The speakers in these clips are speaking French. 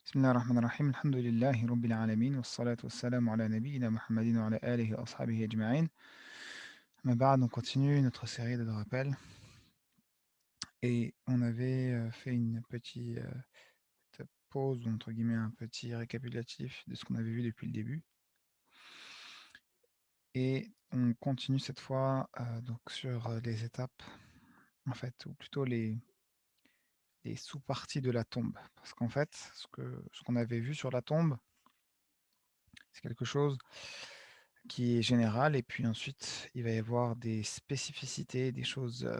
بسم الله الرحمن الرحيم الحمد لله رب العالمين والصلاة والسلام على نبينا محمد وعلى آله وأصحابه أجمعين. Mais بعد, on continue notre série de rappels et on avait fait une petite pause, ou entre guillemets un petit récapitulatif de ce qu'on avait vu depuis le début. Et on continue cette fois donc sur les étapes, en fait, ou plutôt les sous-parties de la tombe. Parce qu'en fait, ce qu'on avait vu sur la tombe, c'est quelque chose qui est général et puis ensuite, il va y avoir des spécificités, des choses,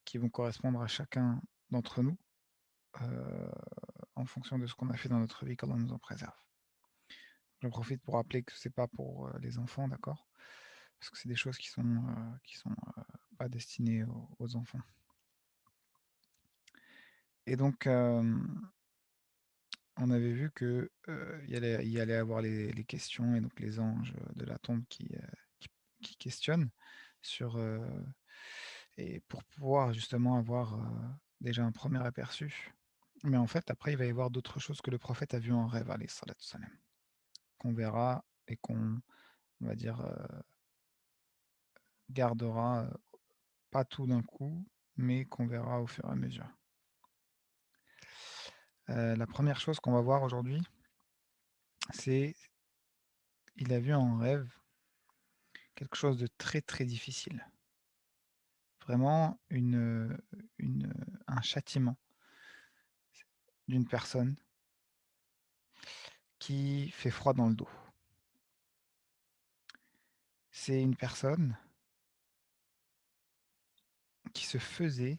qui vont correspondre à chacun d'entre nous, heu, en fonction de ce qu'on a fait dans notre vie, qu'Allah nous en préserve. J'en profite pour rappeler que c'est pas pour, les enfants, d'accord? Parce que c'est des choses qui sont pas destinées aux enfants. Et donc, on avait vu que, il y allait avoir les questions et donc les anges de la tombe qui qui questionnent sur, et pour pouvoir justement avoir, déjà un premier aperçu. Mais en fait, après, il va y avoir d'autres choses que le prophète a vues en rêve, alayhi salatu wassalam, qu'on verra et qu'on, on va dire, gardera, pas tout d'un coup, mais qu'on verra au fur et à mesure. La première chose qu'on va voir aujourd'hui, c'est il a vu en rêve quelque chose de très, très difficile. Vraiment un châtiment d'une personne qui fait froid dans le dos. C'est une personne qui se faisait,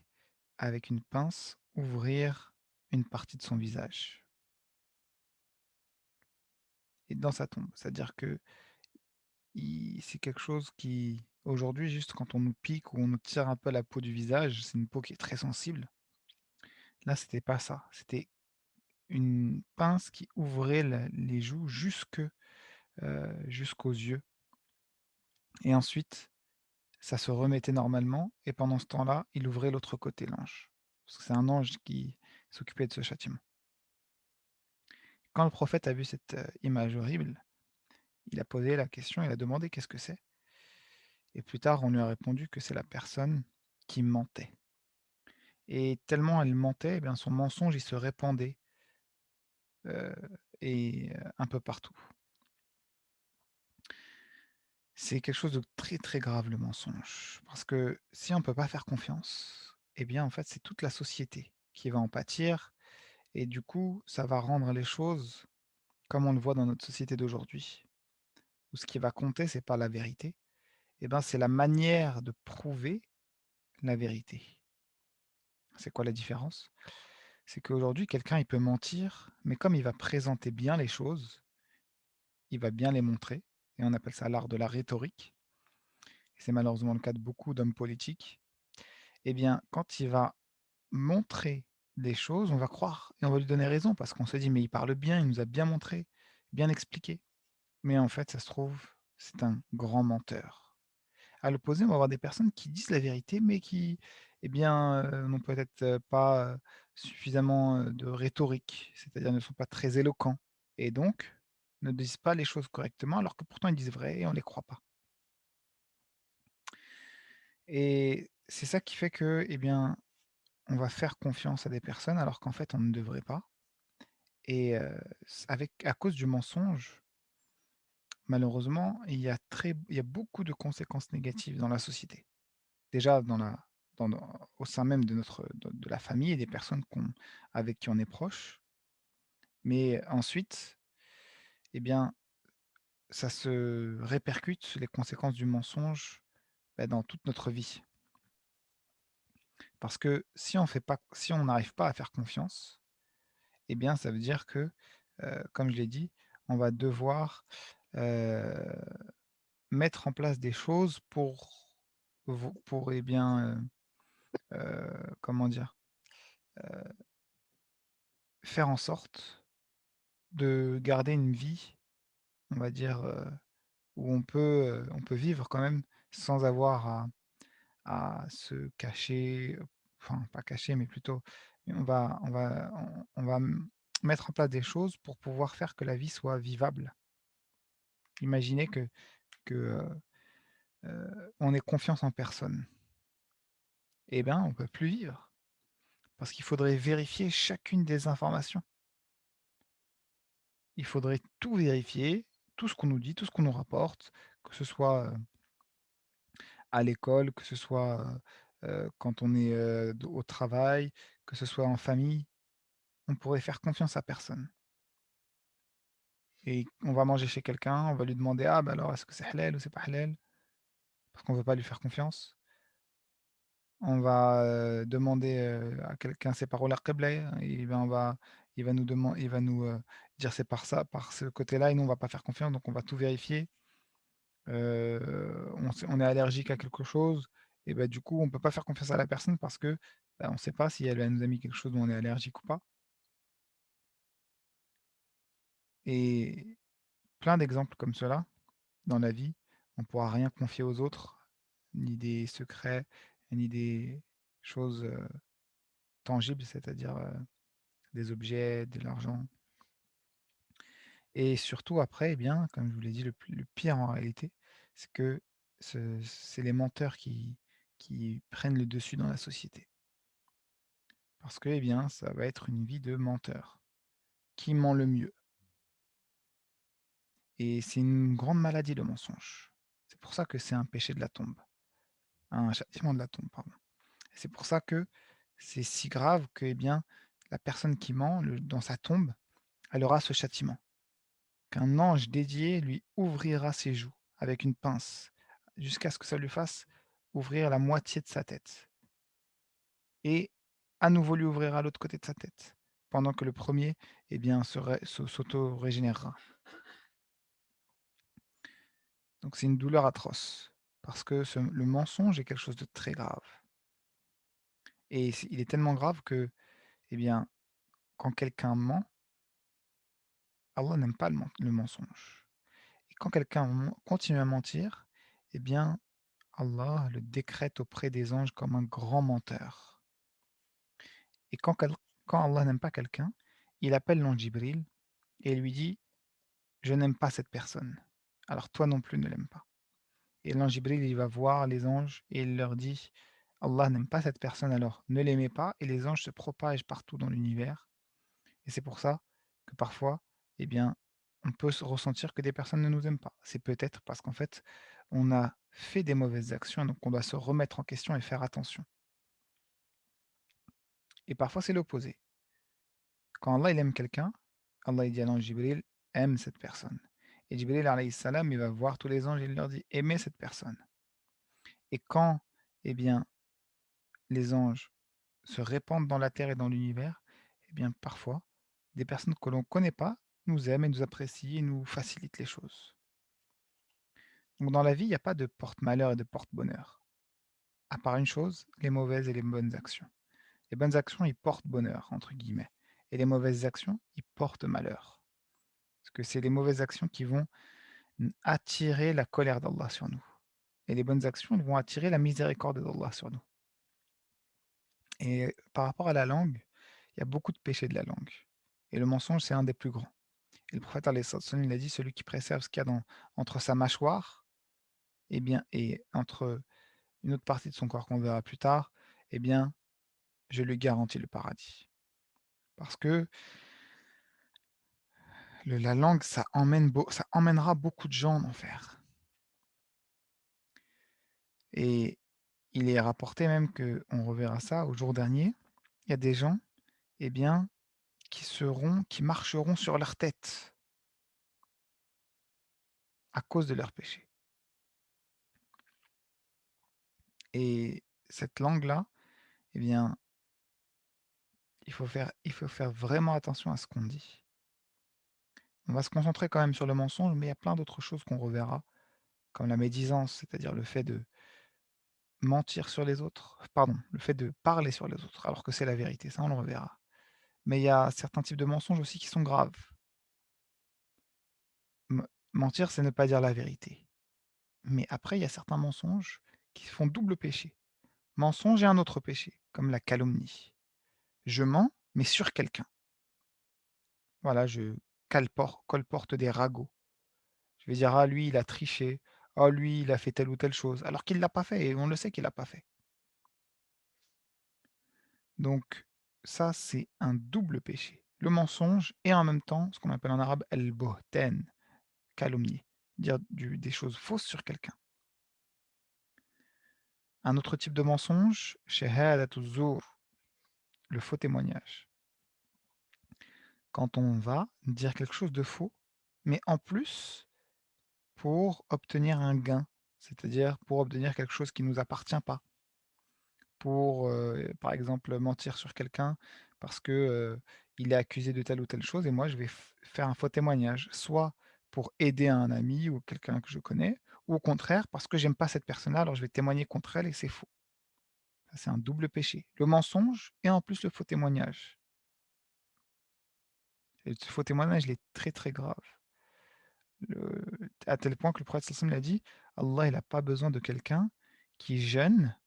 avec une pince, ouvrir une partie de son visage et dans sa tombe. C'est-à-dire que c'est quelque chose qui, aujourd'hui, juste quand on nous pique ou on nous tire un peu la peau du visage, c'est une peau qui est très sensible. Là, c'était pas ça. C'était une pince qui ouvrait les joues jusqu'aux yeux. Et ensuite, ça se remettait normalement. Et pendant ce temps-là, il ouvrait l'autre côté, l'ange. Parce que c'est un ange qui s'occupait de ce châtiment. Quand le prophète a vu cette image horrible, il a posé la question, il a demandé qu'est-ce que c'est. Et plus tard, on lui a répondu que c'est la personne qui mentait. Et tellement elle mentait, eh bien son mensonge, il se répandait heu un peu partout. C'est quelque chose de très, très grave le mensonge, parce que si on ne peut pas faire confiance, eh bien, en fait, c'est toute la société qui va en pâtir et du coup, ça va rendre les choses comme on le voit dans notre société d'aujourd'hui, où ce qui va compter, c'est pas la vérité, eh ben, c'est la manière de prouver la vérité. C'est quoi la différence? C'est qu'aujourd'hui, quelqu'un, il peut mentir, mais comme il va présenter bien les choses, il va bien les montrer et on appelle ça l'art de la rhétorique et c'est malheureusement le cas de beaucoup d'hommes politiques. Eh bien, quand il va montrer des choses, on va croire et on va lui donner raison parce qu'on se dit: «Mais il parle bien, il nous a bien montré, bien expliqué». Mais en fait, ça se trouve, c'est un grand menteur. À l'opposé, on va avoir des personnes qui disent la vérité, mais qui, eh bien, n'ont peut-être, pas, suffisamment, de rhétorique, c'est-à-dire ne sont pas très éloquents et donc ne disent pas les choses correctement alors que pourtant ils disent vrai et on ne les croit pas. Et c'est ça qui fait que, eh bien, on va faire confiance à des personnes alors qu'en fait on ne devrait pas et à cause du mensonge, malheureusement, il y a beaucoup de conséquences négatives dans la société. Déjà au sein même de la famille et des personnes avec qui on est proche, mais ensuite, eh bien, ça se répercute, les conséquences du mensonge, bah, dans toute notre vie. Parce que si on n'arrive pas à faire confiance, eh bien, ça veut dire que, comme je l'ai dit, on va devoir, heu, mettre en place des choses pour, eh bien, comment dire? Faire en sorte de garder une vie, on va dire, où on peut vivre quand même sans avoir à se cacher, enfin pas cacher, mais plutôt on va mettre en place des choses pour pouvoir faire que la vie soit vivable. Imaginez que on ait confiance en personne. Eh ben, on peut plus vivre parce qu'il faudrait vérifier chacune des informations. Il faudrait tout vérifier, tout ce qu'on nous dit, tout ce qu'on nous rapporte, que ce soit, à l'école, que ce soit, quand on est, d au travail, que ce soit en famille. On pourrait faire confiance à personne et on va manger chez quelqu'un, on va lui demander: «Ah bah alors est-ce que c'est halal ou c'est pas halal?» parce qu'on veut pas lui faire confiance. On va, demander, à quelqu'un: «C'est par où la qibla?» et ben il va nous, dire: «C'est par ça, par ce côté-là» et nous on va pas faire confiance donc on va tout vérifier. On est allergique à quelque chose et bah, du coup on peut pas faire confiance à la personne parce que, bah, on sait pas si elle nous a mis quelque chose dont on est allergique ou pas et plein d'exemples comme cela dans la vie. On ne pourra rien confier aux autres, ni des secrets, ni des choses, tangibles, c'est-à-dire, des objets, de l'argent et surtout après, eh bien, comme je vous l'ai dit, le pire en réalité, c'est que c'est les menteurs qui prennent le dessus dans la société. Parce que, eh bien, ça va être une vie de menteur. Qui ment le mieux? Et c'est une grande maladie, le mensonge. C'est pour ça que c'est un péché de la tombe, un châtiment de la tombe, pardon. C'est pour ça que c'est si grave que, eh bien, la personne qui ment, dans sa tombe, elle aura ce châtiment. Qu'un ange dédié lui ouvrira ses joues avec une pince, jusqu'à ce que ça lui fasse ouvrir la moitié de sa tête. Et à nouveau lui ouvrira l'autre côté de sa tête, pendant que le premier, eh bien, s'auto-régénérera. Donc c'est une douleur atroce, parce que le mensonge est quelque chose de très grave. Et il est tellement grave que, eh bien, quand quelqu'un ment, Allah n'aime pas le mensonge. Et quand quelqu'un continue à mentir, eh bien, Allah le décrète auprès des anges comme un grand menteur. Et quand Allah n'aime pas quelqu'un, il appelle l'ange Jibril et lui dit: «Je n'aime pas cette personne. Alors toi non plus ne l'aime pas». Et l'ange Jibril, il va voir les anges et il leur dit: «Allah n'aime pas cette personne, alors ne l'aimez pas» et les anges se propagent partout dans l'univers. Et c'est pour ça que parfois, eh bien, on peut se ressentir que des personnes ne nous aiment pas. C'est peut-être parce qu'en fait, on a fait des mauvaises actions, donc on doit se remettre en question et faire attention. Et parfois, c'est l'opposé. Quand Allah il aime quelqu'un, Allah il dit à l'ange Jibril, aime cette personne. Et Jibril alayhi salam, il va voir tous les anges et il leur dit, aimez cette personne. Et quand, eh bien, les anges se répandent dans la terre et dans l'univers, eh bien, parfois, des personnes que l'on ne connaît pas nous aiment et nous apprécient et nous facilitent les choses. Donc dans la vie, il n'y a pas de porte-malheur et de porte-bonheur. À part une chose, les mauvaises et les bonnes actions. Les bonnes actions, ils portent bonheur, entre guillemets. Et les mauvaises actions, ils portent malheur. Parce que c'est les mauvaises actions qui vont attirer la colère d'Allah sur nous. Et les bonnes actions, elles vont attirer la miséricorde d'Allah sur nous. Et par rapport à la langue, il y a beaucoup de péchés de la langue. Et le mensonge, c'est un des plus grands. Et le prophète, alayhi salatu wassalam, il a dit, celui qui préserve ce qu'il y a entre sa mâchoire eh bien, et entre une autre partie de son corps qu'on verra plus tard, eh bien, je lui garantis le paradis. Parce que la langue, ça emmènera beaucoup de gens en enfer. Et il est rapporté même que, on reverra ça au jour dernier, il y a des gens, eh bien, qui marcheront sur leur tête à cause de leurs péchés. Et cette langue-là, eh bien, il faut faire vraiment attention à ce qu'on dit. On va se concentrer quand même sur le mensonge, mais il y a plein d'autres choses qu'on reverra, comme la médisance, c'est-à-dire le fait de mentir sur les autres, pardon, le fait de parler sur les autres, alors que c'est la vérité, ça on le reverra. Mais il y a certains types de mensonges aussi qui sont graves. Mentir, c'est ne pas dire la vérité. Mais après, il y a certains mensonges qui font double péché. Mensonge et un autre péché, comme la calomnie. Je mens, mais sur quelqu'un. Voilà, je colporte des ragots. Je vais dire: «Ah lui, il a triché. Ah lui, il a fait telle ou telle chose», alors qu'il l'a pas fait et on le sait qu'il l'a pas fait. Donc ça, c'est un double péché. Le mensonge et en même temps, ce qu'on appelle en arabe al-buhtan, calomnier, dire des choses fausses sur quelqu'un. Un autre type de mensonge, shahadatu zur, le faux témoignage. Quand on va dire quelque chose de faux, mais en plus pour obtenir un gain, c'est-à-dire pour obtenir quelque chose qui ne nous appartient pas. Pour, par exemple, mentir sur quelqu'un parce que, il est accusé de telle ou telle chose et moi je vais faire un faux témoignage. Soit pour aider un ami ou quelqu'un que je connais, ou au contraire parce que j'aime pas cette personne-là, alors je vais témoigner contre elle et c'est faux. Ça, c'est un double péché. Le mensonge et en plus le faux témoignage. Et ce faux témoignage, il est très, très grave. À tel point que le prophète sallallahu alayhi wa sallam l'a dit: «Allah, il a pas besoin de quelqu'un qui jeûne».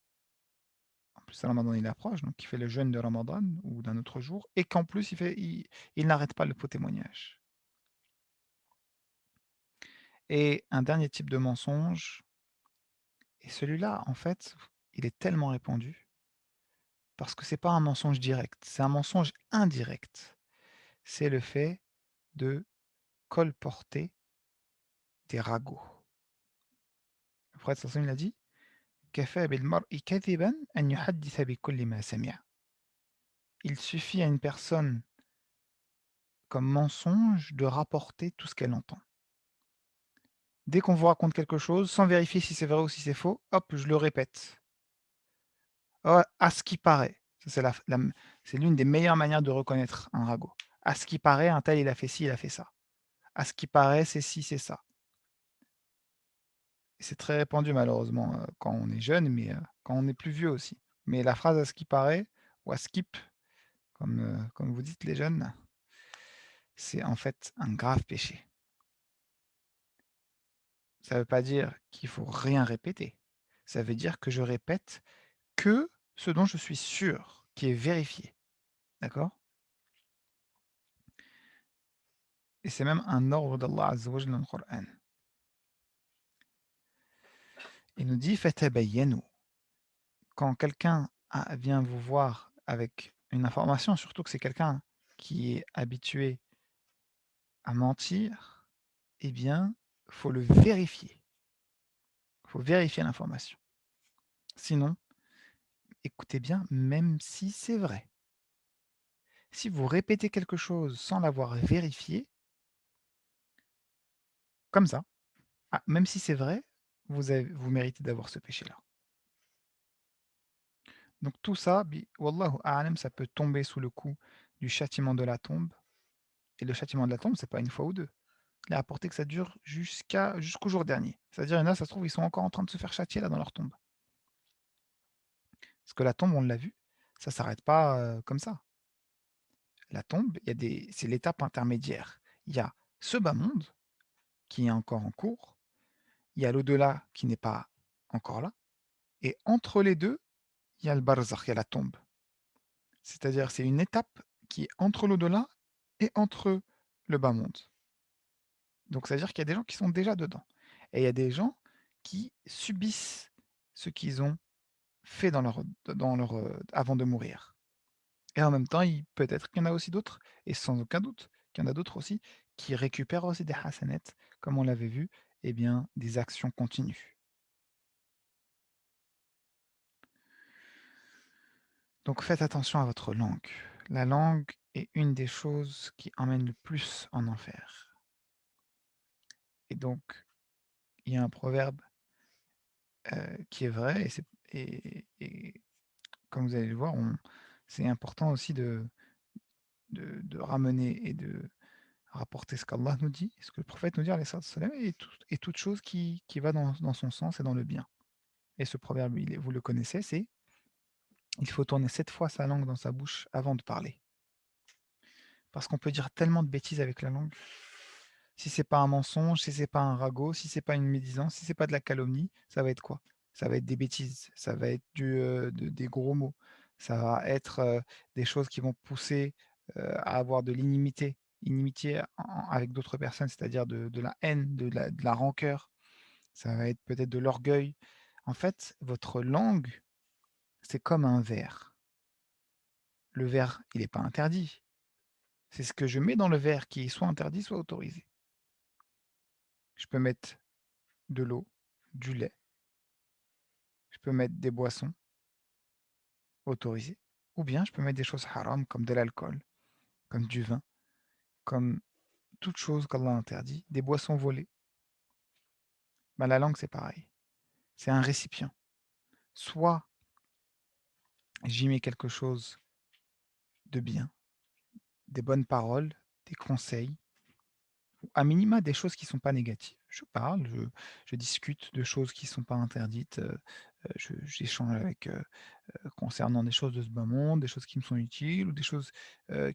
En plus, le ramadan, il approche, donc il fait le jeûne de ramadan ou d'un autre jour et qu'en plus il n'arrête pas le faux témoignage. Et un dernier type de mensonge, et celui-là, en fait, il est tellement répandu parce que c'est pas un mensonge direct, c'est un mensonge indirect. C'est le fait de colporter des ragots. Le prophète sallallahu alayhi wa sallam, il a dit: «Kafa bil mar'i kadhiban an yuhadditha bi kulli ma sami'a». Il suffit à une personne comme mensonge de rapporter tout ce qu'elle entend. Dès qu'on vous raconte quelque chose, sans vérifier si c'est vrai ou si c'est faux, hop, je le répète. «Oh, à ce qui paraît». Ça, c'est l'une des meilleures manières de reconnaître un ragot. À ce qui paraît, un tel, il a fait ci, il a fait ça. À ce qui paraît, c'est ci, c'est ça. Et c'est très répandu malheureusement, quand on est jeune, mais quand on est plus vieux aussi. Mais la phrase «à ce qui paraît» ou «à skip», comme vous dites les jeunes, c'est en fait un grave péché. Ça ne veut pas dire qu'il faut rien répéter. Ça veut dire que je répète que ce dont je suis sûr, qui est vérifié. D'accord? Et c'est même un ordre d'Allah Azza wa Jalla dans le Coran. Il nous dit: «Fatabayyanu». Quand quelqu'un vient vous voir avec une information, surtout que c'est quelqu'un qui est habitué à mentir, eh bien, faut le vérifier. Il faut vérifier l'information. Sinon, écoutez bien, même si c'est vrai, si vous répétez quelque chose sans l'avoir vérifié, comme ça, même si c'est vrai, vous méritez d'avoir ce péché-là. Donc tout ça, wallahu a'lam, ça peut tomber sous le coup du châtiment de la tombe. Et le châtiment de la tombe, c'est pas une fois ou deux. Il a apporté que ça dure jusqu'au jour dernier. C'est-à-dire, il y en a, ça se trouve, ils sont encore en train de se faire châtier là dans leur tombe. Parce que la tombe, on l'a vu, ça s'arrête pas comme ça. La tombe, c'est l'étape intermédiaire. Il y a ce bas monde qui est encore en cours, il y a l'au-delà qui n'est pas encore là, et entre les deux, il y a le barzakh, il y a la tombe. C'est-à-dire, c'est une étape qui est entre l'au-delà et entre le bas monde. Donc, c'est-à-dire qu'il y a des gens qui sont déjà dedans. Et il y a des gens qui subissent ce qu'ils ont fait avant de mourir. Et en même temps, peut-être qu'il y en a aussi d'autres, et sans aucun doute qu'il y en a d'autres aussi, qui récupèrent aussi des hasanets, comme on l'avait vu, eh bien, des actions continues. Donc faites attention à votre langue. La langue est une des choses qui emmène le plus en enfer. Et donc, il y a un proverbe qui est vrai, et comme vous allez le voir, c'est important aussi de ramener et de rapporter ce qu'Allah nous dit, ce que le prophète nous dit, alayhi salatu wassalam, et toute chose qui va dans son sens et dans le bien. Et ce proverbe, vous le connaissez, c'est: il faut tourner 7 fois sa langue dans sa bouche avant de parler. Parce qu'on peut dire tellement de bêtises avec la langue. Si c'est pas un mensonge, si c'est pas un ragot, si c'est pas une médisance, si c'est pas de la calomnie, ça va être quoi? Ça va être des bêtises, ça va être des gros mots, ça va être des choses qui vont pousser à avoir de l'inimité. inimitié avec d'autres personnes, c'est-à-dire de la haine, de la rancœur, ça va être peut-être de l'orgueil. En fait, votre langue, c'est comme un verre. Le verre, il n'est pas interdit. C'est ce que je mets dans le verre qui est soit interdit, soit autorisé. Je peux mettre de l'eau, du lait, je peux mettre des boissons autorisées, ou bien je peux mettre des choses haram comme de l'alcool, comme du vin, comme toute chose qu'Allah interdit, des boissons volées. Ben, la langue, c'est pareil. C'est un récipient. Soit j'y mets quelque chose de bien, des bonnes paroles, des conseils, ou à minima des choses qui ne sont pas négatives. Je parle, je discute de choses qui ne sont pas interdites, j'échange avec, concernant des choses de ce bas monde, des choses qui me sont utiles ou des choses,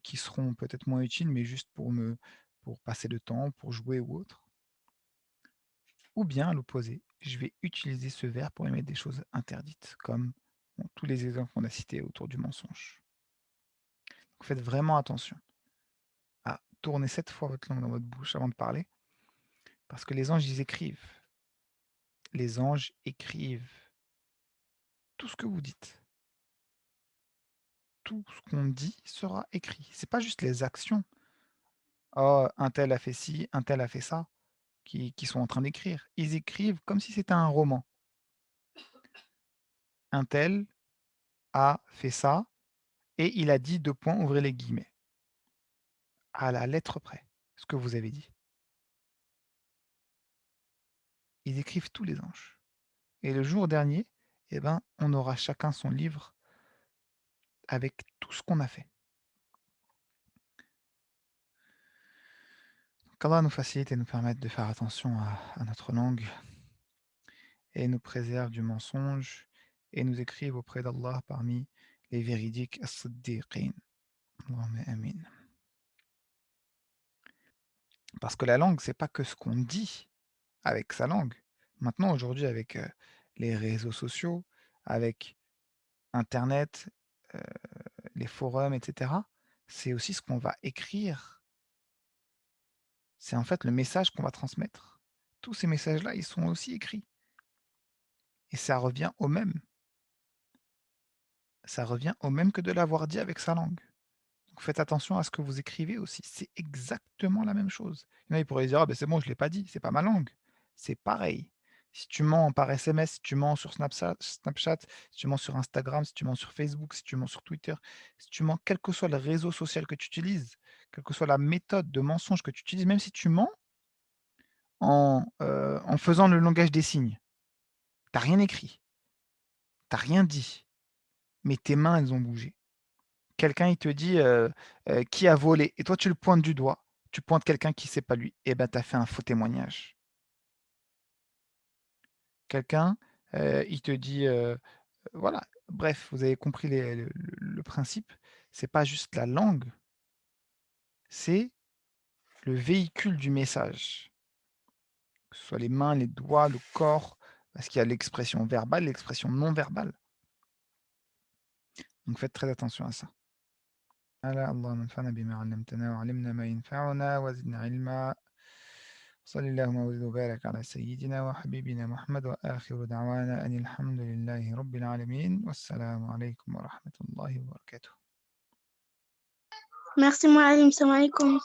qui seront peut-être moins utiles, mais juste pour passer le temps, pour jouer ou autre. Ou bien à l'opposé, je vais utiliser ce verbe pour émettre des choses interdites, comme bon, tous les exemples qu'on a cités autour du mensonge. Donc faites vraiment attention à tourner 7 fois votre langue dans votre bouche avant de parler, parce que les anges, ils écrivent. Les anges écrivent tout ce que vous dites. Tout ce qu'on dit sera écrit. C'est pas juste les actions. Oh, un tel a fait ci, un tel a fait ça, qui sont en train d'écrire. Ils écrivent comme si c'était un roman. Un tel a fait ça et il a dit deux points, ouvrez les guillemets. À la lettre près, ce que vous avez dit. Ils écrivent tous les anges. Et le jour dernier, eh ben, on aura chacun son livre avec tout ce qu'on a fait. Qu'Allah nous facilite et nous permette de faire attention à notre langue et nous préserve du mensonge et nous écrive auprès d'Allah parmi les véridiques as-siddiqin. Allahumma amin. Parce que la langue, c'est pas que ce qu'on dit avec sa langue. Maintenant, aujourd'hui, avec les réseaux sociaux, avec Internet, euh, les forums, etc., c'est aussi ce qu'on va écrire. C'est en fait le message qu'on va transmettre. Tous ces messages-là, ils sont aussi écrits. Et ça revient au même. Ça revient au même que de l'avoir dit avec sa langue. Donc faites attention à ce que vous écrivez aussi. C'est exactement la même chose. Il y en a, ils pourraient dire: «Ah ben c'est bon, je ne l'ai pas dit, c'est pas ma langue». C'est pareil. Si tu mens par SMS, si tu mens sur Snapchat, si tu mens sur Instagram, si tu mens sur Facebook, si tu mens sur Twitter, si tu mens, quel que soit le réseau social que tu utilises, quelle que soit la méthode de mensonge que tu utilises, même si tu mens en faisant le langage des signes, tu as rien écrit, tu as rien dit, mais tes mains, elles ont bougé. Quelqu'un, il te dit, «Qui a volé?» et toi, tu le pointes du doigt. Tu pointes quelqu'un qui c'est pas lui. Et ben, tu as fait un faux témoignage. Quelqu'un, il te dit, voilà, bref, vous avez compris le principe. C'est pas juste la langue, c'est le véhicule du message. Que ce soit les mains, les doigts, le corps, parce qu'il y a l'expression verbale, l'expression non verbale. Donc faites très attention à ça. اللهم انفعنا بما علمتنا وعلمنا ما ينفعنا وزدنا علما صلى اللهم وسلم وبارك على سيدنا وحبيبنا محمد وآخر دعوانا أن الحمد لله رب العالمين والسلام عليكم ورحمة الله وبركاته. Merci Moualim, salam alaikum.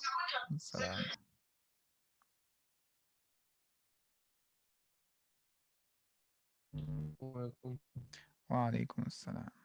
السلام. وعليكم السلام.